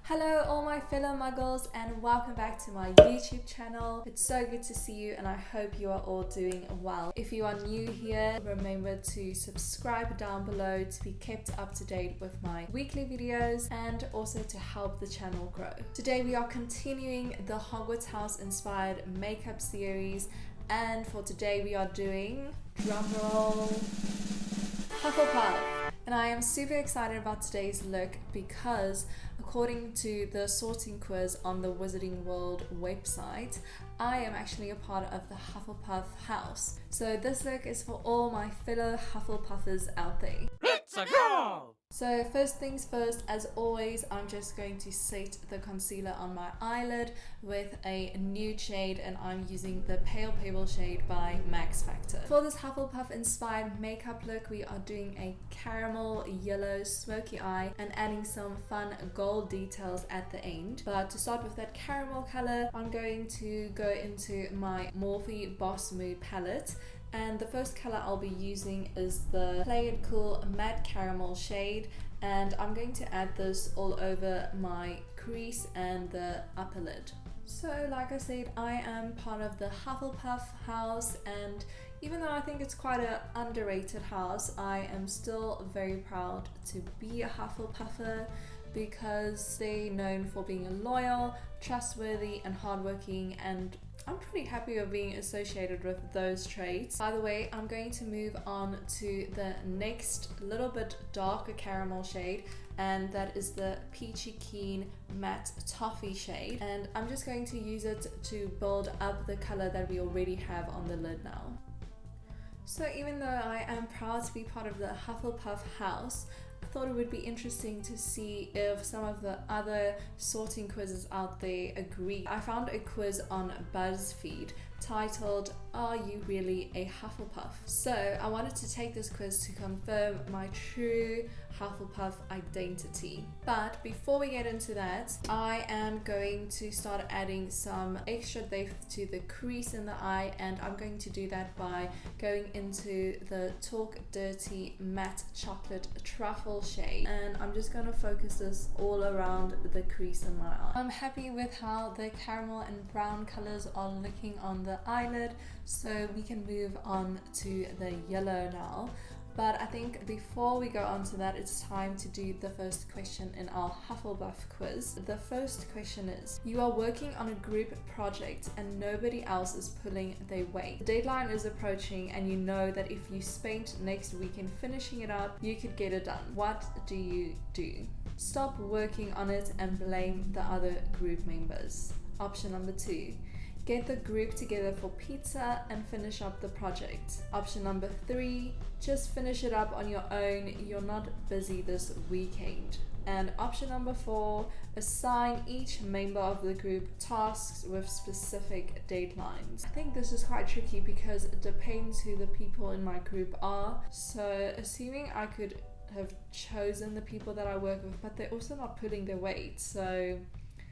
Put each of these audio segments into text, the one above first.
Hello all my fellow muggles and welcome back to my YouTube channel. It's so good to see you and I hope you are all doing well. If you are new here, remember to subscribe down below to be kept up to date with my weekly videos and also to help the channel grow. Today we are continuing the Hogwarts house inspired makeup series, and for today we are doing, drumroll, Hufflepuff. And I am super excited about today's look because according to the sorting quiz on the Wizarding World website, I am actually a part of the Hufflepuff house. So this look is for all my fellow Hufflepuffers out there. It's a go! So first things first, as always, I'm just going to set the concealer on my eyelid with a nude shade, and I'm using the Pale Pebble shade by Max Factor. For this Hufflepuff inspired makeup look, we are doing a caramel yellow smoky eye and adding some fun gold details at the end. But to start with that caramel color, I'm going to go into my Morphe Boss Mood palette. And the first color I'll be using is the Play It Cool Matte Caramel shade, and I'm going to add this all over my crease and the upper lid. So like I said, I am part of the Hufflepuff house, and even though I think it's quite an underrated house, I am still very proud to be a Hufflepuffer because they're known for being loyal, trustworthy and hardworking, and I'm pretty happy with being associated with those traits. By the way, I'm going to move on to the next little bit darker caramel shade, and that is the Peachy Keen Matte Toffee shade, and I'm just going to use it to build up the color that we already have on the lid now. So even though I am proud to be part of the Hufflepuff house, I thought it would be interesting to see if some of the other sorting quizzes out there agree. I found a quiz on BuzzFeed titled, "Are you really a Hufflepuff?" So I wanted to take this quiz to confirm my true Hufflepuff identity. But before we get into that, I am going to start adding some extra depth to the crease in the eye, and I'm going to do that by going into the Talk Dirty Matte Chocolate Truffle shade, and I'm just going to focus this all around the crease in my eye. I'm happy with how the caramel and brown colors are looking on the eyelid, so we can move on to the yellow now. But I think before we go on to that, it's time to do the first question in our Hufflepuff quiz. The first question is, you are working on a group project and nobody else is pulling their weight. The deadline is approaching and you know that if you spent next weekend finishing it up, you could get it done. What do you do? Stop working on it and blame the other group members. Option number 2. Get the group together for pizza and finish up the project. Option number 3, just finish it up on your own, you're not busy this weekend. And option number 4, assign each member of the group tasks with specific deadlines. I think this is quite tricky because it depends who the people in my group are. So assuming I could have chosen the people that I work with, but they're also not pulling their weight, so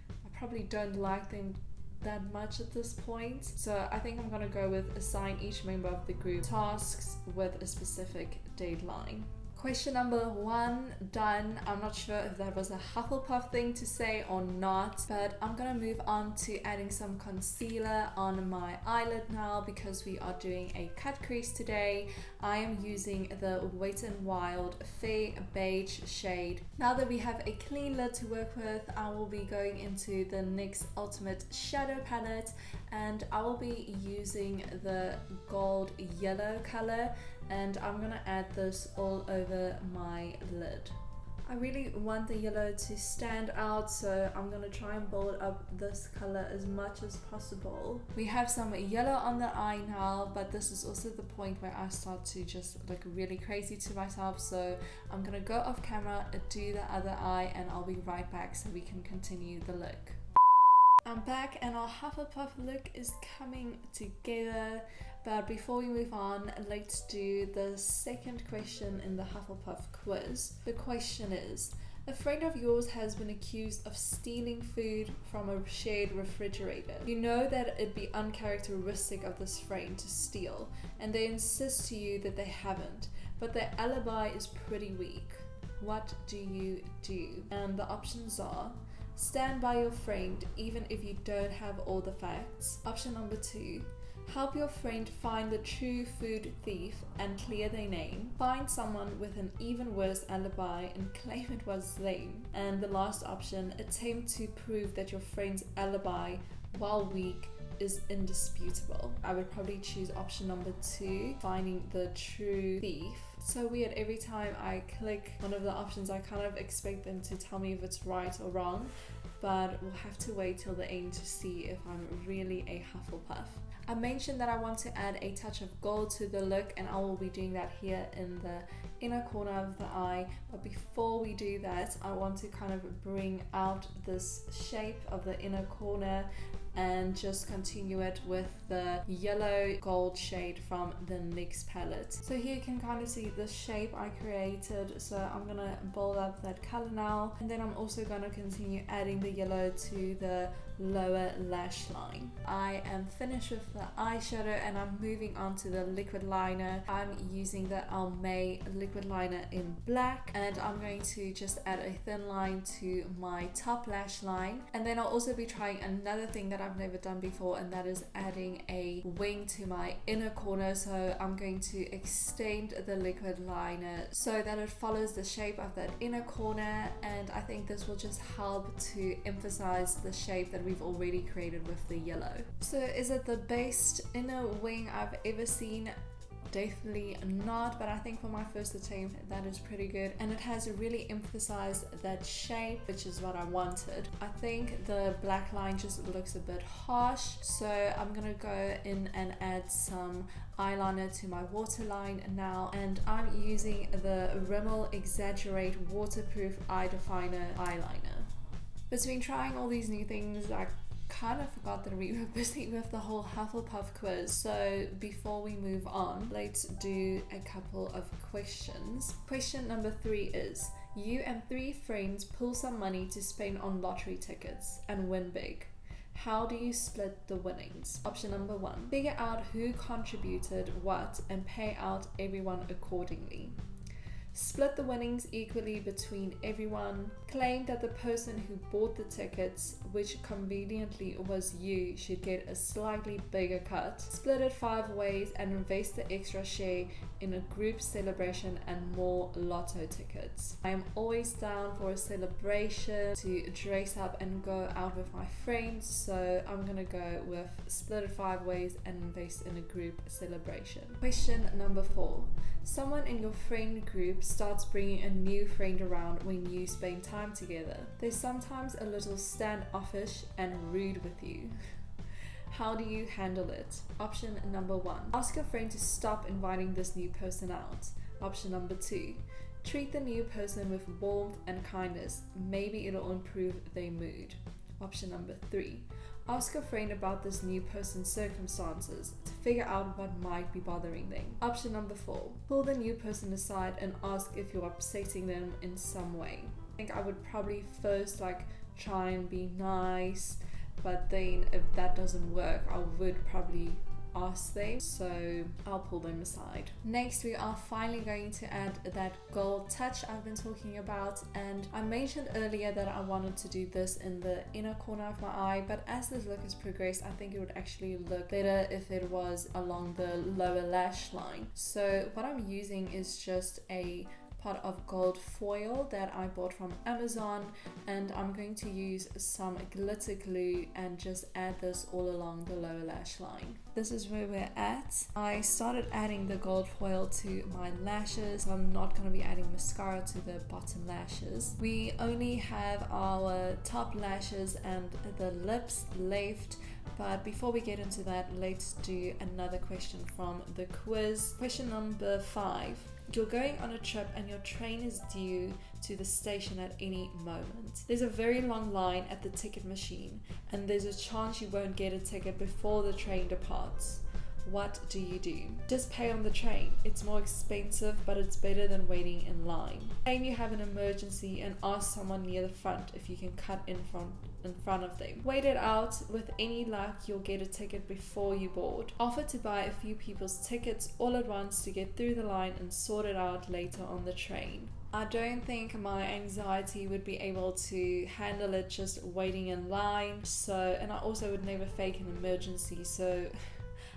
I probably don't like them that much at this point. So I think I'm gonna go with assign each member of the group tasks with a specific deadline. Question number 1 done. I'm not sure if that was a Hufflepuff thing to say or not, but I'm gonna move on to adding some concealer on my eyelid now because we are doing a cut crease today. I am using the Wet n Wild Fair Beige shade. Now that we have a clean lid to work with, I will be going into the NYX Ultimate Shadow Palette, and I will be using the gold yellow color, and I'm gonna add this all over my lid. I really want the yellow to stand out, so I'm gonna try and build up this color as much as possible. We have some yellow on the eye now, but this is also the point where I start to just look really crazy to myself, so I'm gonna go off camera, do the other eye, and I'll be right back so we can continue the look. I'm back and our Hufflepuff look is coming together. But before we move on, let's do the second question in the Hufflepuff quiz. The question is, a friend of yours has been accused of stealing food from a shared refrigerator. You know that it'd be uncharacteristic of this friend to steal, and they insist to you that they haven't, but their alibi is pretty weak. What do you do? And the options are Stand by your friend even if you don't have all the facts. Option number 2. Help your friend find the true food thief and clear their name. Find someone with an even worse alibi and claim it was them. And the last option, attempt to prove that your friend's alibi, while weak, is indisputable. I would probably choose option number 2, finding the true thief. So weird, every time I click one of the options I kind of expect them to tell me if it's right or wrong, but we'll have to wait till the end to see if I'm really a Hufflepuff. I mentioned that I want to add a touch of gold to the look, and I will be doing that here in the inner corner of the eye. But before we do that, I want to kind of bring out this shape of the inner corner and just continue it with the yellow gold shade from the NYX palette. So here you can kind of see the shape I created. So I'm gonna build up that color now, and then I'm also gonna continue adding the yellow to the lower lash line. I am finished with the eyeshadow and I'm moving on to the liquid liner. I'm using the Almay liquid liner in black, and I'm going to just add a thin line to my top lash line. And then I'll also be trying another thing that I've never done before, and that is adding a wing to my inner corner. So I'm going to extend the liquid liner so that it follows the shape of that inner corner, and I think this will just help to emphasize the shape that we've already created with the yellow. So is it the best inner wing I've ever seen? Definitely not, but I think for my first attempt that is pretty good, and it has really emphasized that shape, which is what I wanted. I think the black line just looks a bit harsh, so I'm gonna go in and add some eyeliner to my waterline now, and I'm using the Rimmel Exaggerate waterproof eye definer eyeliner. Between trying all these new things, I kind of forgot that we were busy with the whole Hufflepuff quiz. So before we move on, let's do a couple of questions. Question number 3 is, you and 3 friends pull some money to spend on lottery tickets and win big. How do you split the winnings? Option number 1, figure out who contributed what and pay out everyone accordingly. Split the winnings equally between everyone. Claim that the person who bought the tickets, which conveniently was you, should get a slightly bigger cut. Split it 5 ways and invest the extra share in a group celebration and more lotto tickets. I am always down for a celebration, to dress up and go out with my friends, so I'm gonna go with split it 5 ways and invest in a group celebration. Question number 4. Someone in your friend group starts bringing a new friend around when you spend time together. They're sometimes a little standoffish and rude with you. How do you handle it? Option number 1, ask a friend to stop inviting this new person out. Option number 2, treat the new person with warmth and kindness. Maybe it'll improve their mood. Option number 3, ask a friend about this new person's circumstances to figure out what might be bothering them. Option number 4, pull the new person aside and ask if you're upsetting them in some way. I think I would probably first try and be nice, but then if that doesn't work, I would probably ask them, so I'll pull them aside. Next, we are finally going to add that gold touch I've been talking about, and I mentioned earlier that I wanted to do this in the inner corner of my eye, but as this look has progressed, I think it would actually look better if it was along the lower lash line. So what I'm using is just a pot of gold foil that I bought from Amazon, and I'm going to use some glitter glue and just add this all along the lower lash line. This is where we're at. I started adding the gold foil to my lashes. I'm not going to be adding mascara to the bottom lashes. We only have our top lashes and the lips left. But before we get into that, let's do another question from the quiz. Question number 5. You're going on a trip and your train is due to the station at any moment. There's a very long line at the ticket machine, and there's a chance you won't get a ticket before the train departs. What do you do? Just pay on the train. It's more expensive, but it's better than waiting in line. Claim you have an emergency and ask someone near the front if you can cut in front of them. Wait it out. With any luck, you'll get a ticket before you board. Offer to buy a few people's tickets all at once to get through the line and sort it out later on the train. I don't think my anxiety would be able to handle it just waiting in line. So, and I also would never fake an emergency. So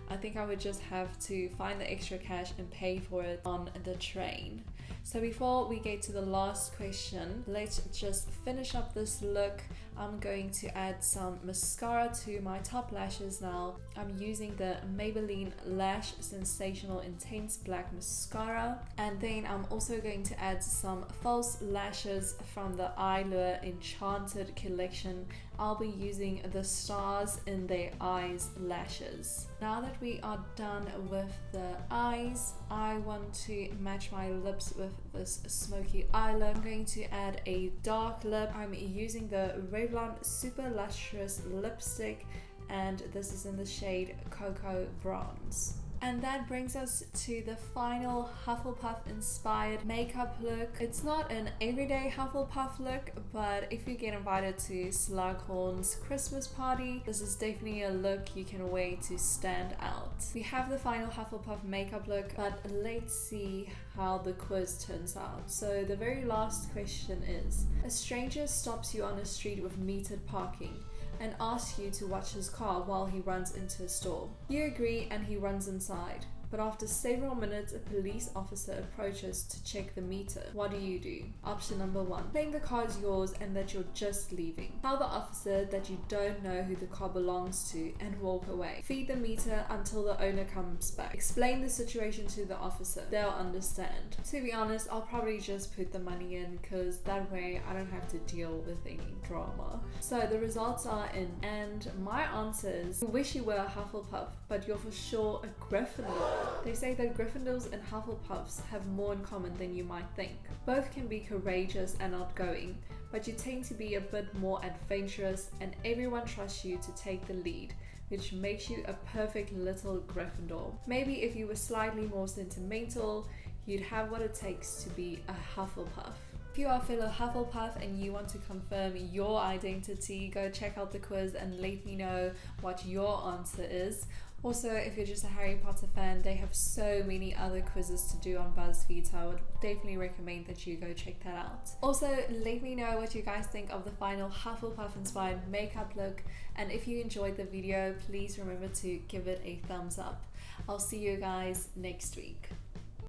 I think I would just have to find the extra cash and pay for it on the train. So before we get to the last question, let's just finish up this look. I'm going to add some mascara to my top lashes now. I'm using the Maybelline Lash Sensational Intense Black Mascara. And then I'm also going to add some false lashes from the Eylure Enchanted collection. I'll be using the Stars in Their Eyes lashes. Now that we are done with the eyes, I want to match my lips with this smoky eyeliner. I'm going to add a dark lip. I'm using the Revlon Super Lustrous lipstick, and this is in the shade Cocoa Bronze. And that brings us to the final Hufflepuff inspired makeup look. It's not an everyday Hufflepuff look, but if you get invited to Slughorn's Christmas party, this is definitely a look you can wear to stand out. We have the final Hufflepuff makeup look, but let's see how the quiz turns out. So the very last question is, a stranger stops you on the street with metered parking and asks you to watch his car while he runs into a store. You agree and he runs inside. But after several minutes, a police officer approaches to check the meter. What do? Option number 1. Claim the car is yours and that you're just leaving. Tell the officer that you don't know who the car belongs to and walk away. Feed the meter until the owner comes back. Explain the situation to the officer. They'll understand. To be honest, I'll probably just put the money in because that way I don't have to deal with any drama. So the results are in, and my answer is, you wish you were a Hufflepuff, but you're for sure a Gryffindor. They say that Gryffindors and Hufflepuffs have more in common than you might think. Both can be courageous and outgoing, but you tend to be a bit more adventurous and everyone trusts you to take the lead, which makes you a perfect little Gryffindor. Maybe if you were slightly more sentimental, you'd have what it takes to be a Hufflepuff. If you are a fellow Hufflepuff and you want to confirm your identity, go check out the quiz and let me know what your answer is. Also, if you're just a Harry Potter fan, they have so many other quizzes to do on BuzzFeed, so I would definitely recommend that you go check that out. Also, let me know what you guys think of the final Hufflepuff inspired makeup look, and if you enjoyed the video, please remember to give it a thumbs up. I'll see you guys next week.